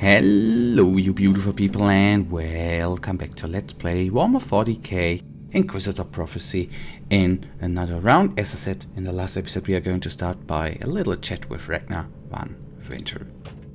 Hello you beautiful people and welcome back to Let's Play Warhammer 40k Inquisitor Prophecy in another round. As I said in the last episode, we are going to start by a little chat with Ragnar van Winter.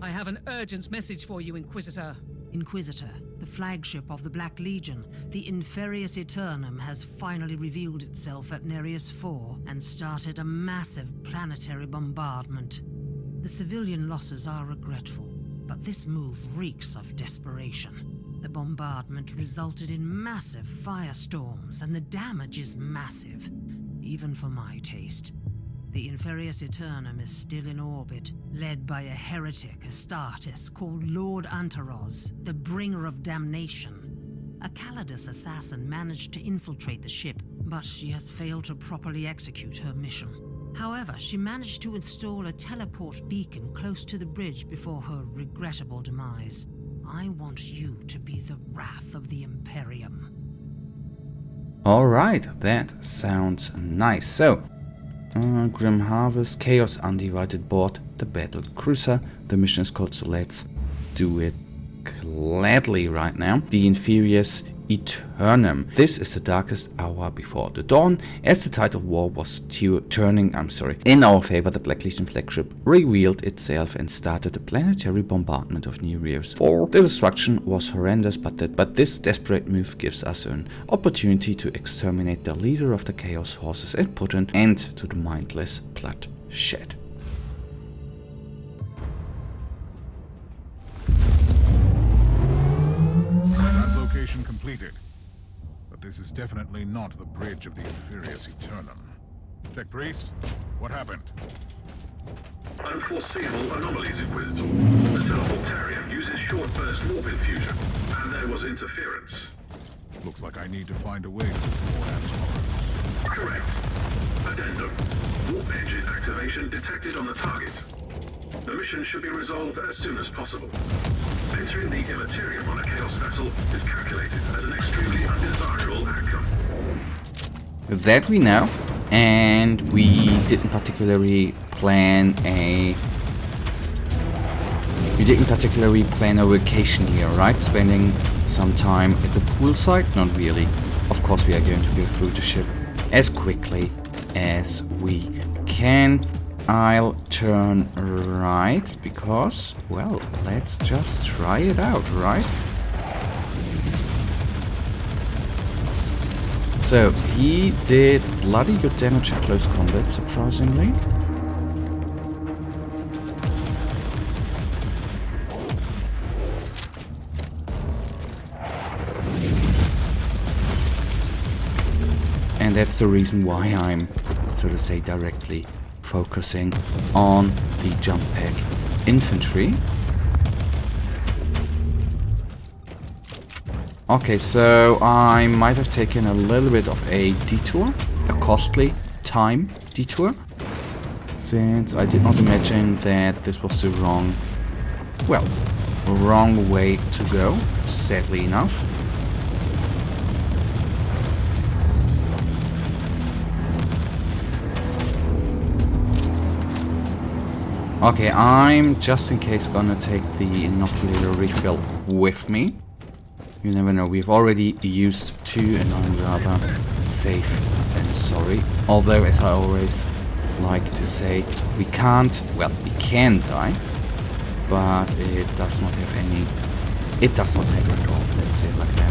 I have an urgent message for you, Inquisitor. Inquisitor, the flagship of the Black Legion, the Inferius Eternam, has finally revealed itself at Nereus IV and started a massive planetary bombardment. The civilian losses are regretful, but this move reeks of desperation. The bombardment resulted in massive firestorms, and the damage is massive, even for my taste. The Inferius Eternam is still in orbit, led by a heretic Astartes called Lord Antaros, the bringer of damnation. A Calidus assassin managed to infiltrate the ship, but she has failed to properly execute her mission. However, she managed to install a teleport beacon close to the bridge before her regrettable demise. I want you to be the wrath of the Imperium. Alright, that sounds nice. So, Grim Harvest, Chaos Undivided Board, the Battle Cruiser. The mission is called, so let's do it gladly right now. The Inferius Eternam. This is the darkest hour before the dawn. As the tide of war was turning in our favor, the Black Legion flagship revealed itself and started the planetary bombardment of Nereus IV. The destruction was horrendous, but this desperate move gives us an opportunity to exterminate the leader of the Chaos forces and put an end to the mindless bloodshed. Completed. But this is definitely not the bridge of the Inferius Eternam. Check Priest, what happened? Unforeseeable anomalies, Inquisitor. The teleportarium uses short-burst warp infusion, and there was interference. Looks like I need to find a way to restore that tolerance. Correct. Addendum. Warp engine activation detected on the target. The mission should be resolved as soon as possible. Entering the immaterium on a Chaos vessel is calculated as an extremely undesirable outcome. That we know, and we didn't particularly plan a vacation here, right? Spending some time at the poolside? Not really. Of course we are going to go through the ship as quickly as we can. I'll turn right because, well, let's just try it out, right? So, he did bloody good damage at close combat, surprisingly. And that's the reason why I'm, so to say, directly focusing on the jump pack infantry. Okay, so I might have taken a little bit of a detour, a costly time detour, since I did not imagine that this was the wrong way to go, sadly enough. Okay, I'm just in case gonna take the inoculator refill with me. You never know, we've already used 2 and I'm rather safe than sorry. Although, as I always like to say, we can die, but it does not matter at all, let's say it like that.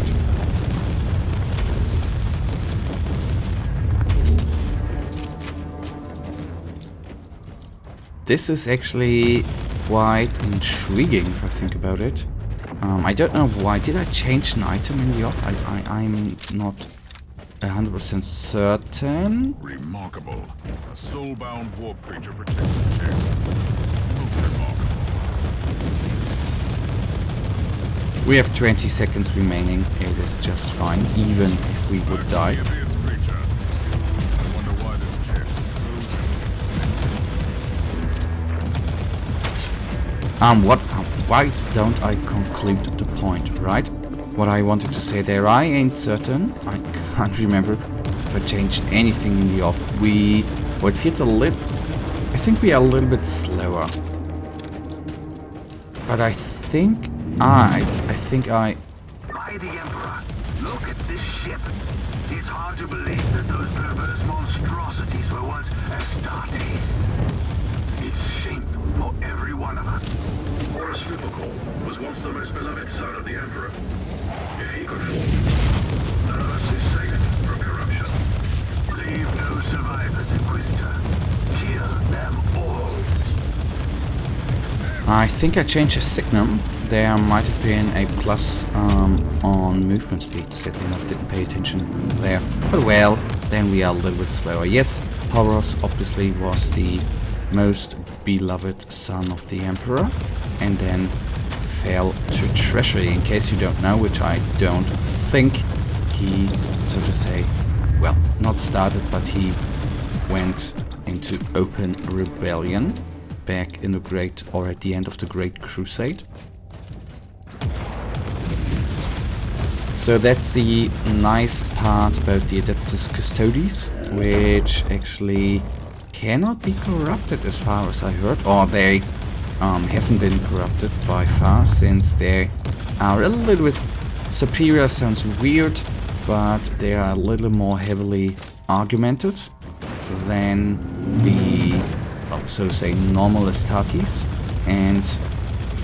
This is actually quite intriguing if I think about it. I don't know why. Did I change an item in the off? I'm not 100% certain. Remarkable. A soul-bound warp creature protects the chest. Most remarkable. We have 20 seconds remaining. It is just fine, even if we would die. Why don't I conclude the point, right? What I wanted to say there, I ain't certain. I can't remember if I changed anything in the off. It feels a little... I think we are a little bit slower. But I think I By the Emperor, look at this ship. It's hard to believe that those perverse monstrosities were once Astartes. It's shameful for every one of us. Horus Lupercal was once the most beloved son of the Emperor. If he could fall, none of us is safe from corruption. Leave no survivors, Inquisitor. Kill them all. I think I changed a signum. There might have been a plus on movement speed. Sadly enough, didn't pay attention there. But well, then we are a little bit slower. Yes, Horus obviously was the most beloved son of the Emperor, and then fell to treachery. In case you don't know, which I don't think, he, so to say, well, not started, but he went into open rebellion back in the Great, or at the end of the Great Crusade. So that's the nice part about the Adeptus Custodes, which actually cannot be corrupted as far as I heard, or they haven't been corrupted by far, since they are a little bit superior. Sounds weird, but they are a little more heavily argumented than the, well, so to say, normal Astartes, and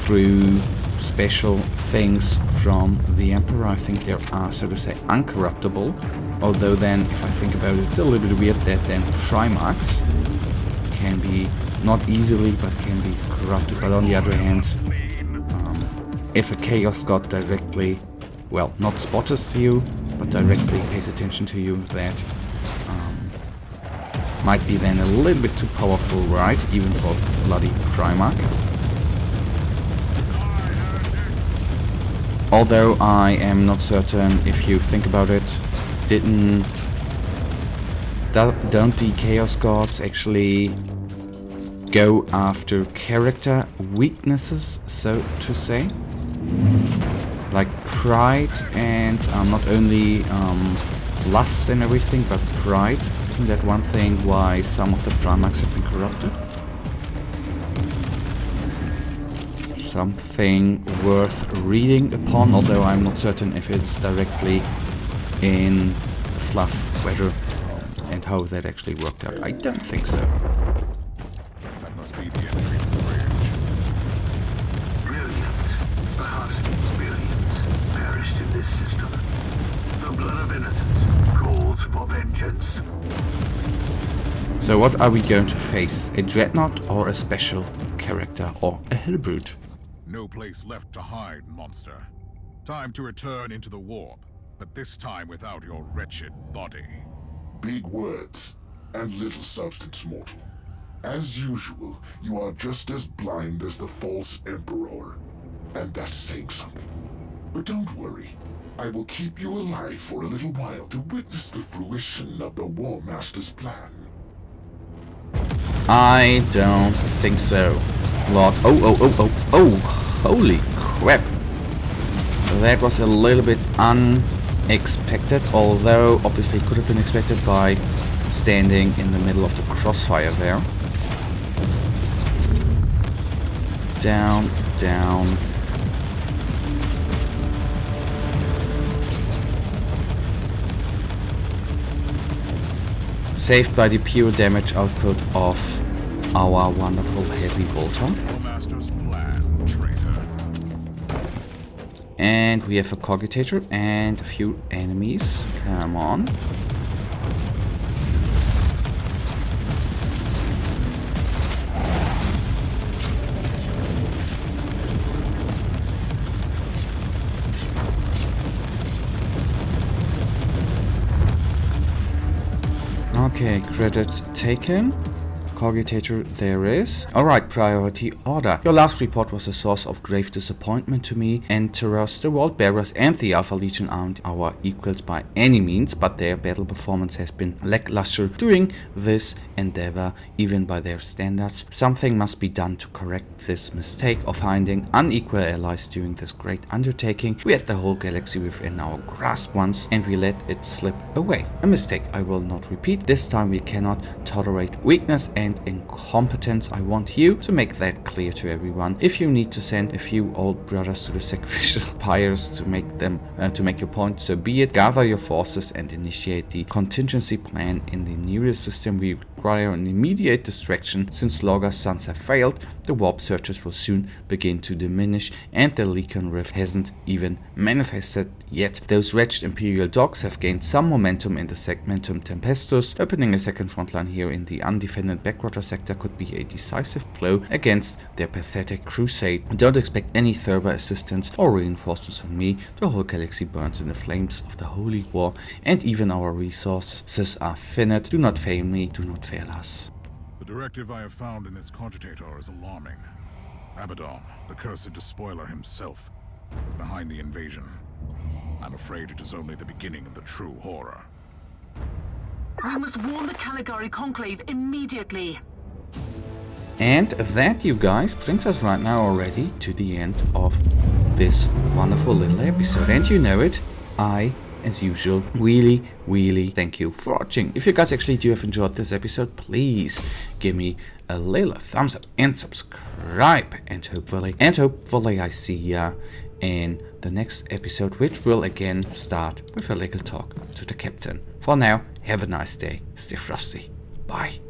through special things from the Emperor, I think they are, so to say, uncorruptible. Although then, if I think about it, it's a little bit weird that then Primarchs can be, not easily, but can be corrupted. But on the other hand, if a Chaos God directly, well, not spotters you, but directly pays attention to you, that might be then a little bit too powerful, right? Even for bloody Primarch. Although I am not certain, if you think about it, don't the Chaos Gods actually go after character weaknesses, so to say? Like pride and not only lust and everything, but pride. Isn't that one thing why some of the Primarchs have been corrupted? Something worth reading upon, although I'm not certain if it's directly in fluff, whether and how that actually worked out. I don't think so. That must be the entry to the bridge. Brilliant. Perhaps billions perished in this system. The blood of innocents calls for vengeance. So what are we going to face? A dreadnought or a special character or a hellbrute? No place left to hide, monster. Time to return into the warp, but this time without your wretched body. Big words and little substance, mortal. As usual, you are just as blind as the false Emperor. And that's saying something. But don't worry. I will keep you alive for a little while to witness the fruition of the War Master's plan. I don't think so. Lord. Oh. Holy crap. That was a little bit unexpected, although obviously could have been expected by standing in the middle of the crossfire there. Down, down. Saved by the pure damage output of our wonderful heavy bolter. War Master's plan, traitor. And we have a cogitator and a few enemies. Come on. Okay, credits taken. Cogitator there is. Alright, priority order. Your last report was a source of grave disappointment to me. Enterers, the World Bearers and the Alpha Legion aren't our equals by any means, but their battle performance has been lackluster during this endeavor, even by their standards. Something must be done to correct this mistake of finding unequal allies during this great undertaking. We had the whole galaxy within our grasp once, and we let it slip away. A mistake I will not repeat. This time we cannot tolerate weakness and and incompetence. I want you to make that clear to everyone. If you need to send a few old brothers to the sacrificial pyres to make your point, so be it. Gather your forces and initiate the contingency plan in the Nereus system. We require an immediate distraction. Since Logger's sons have failed, the warp searches will soon begin to diminish, and the Legion Rift hasn't even manifested yet. Those wretched Imperial dogs have gained some momentum in the Segmentum Tempestus. Opening a second front line here in the undefended backwater sector could be a decisive blow against their pathetic crusade. Don't expect any further assistance or reinforcements from me. The whole galaxy burns in the flames of the holy war, and even our resources are finite. Do not fail me, do not fail us. The directive I have found in this cogitator is alarming. Abaddon, the cursed despoiler himself, is behind the invasion. I'm afraid it is only the beginning of the true horror. We must warn the Caligari Conclave immediately. And that, you guys, brings us right now already to the end of this wonderful little episode. And you know it, I, as usual, really thank you for watching. If you guys actually do have enjoyed this episode, please give me a little thumbs up and subscribe. And hopefully I see ya in the next episode, which will again start with a little talk to the captain. For now, have a nice day. Stay frosty. Bye.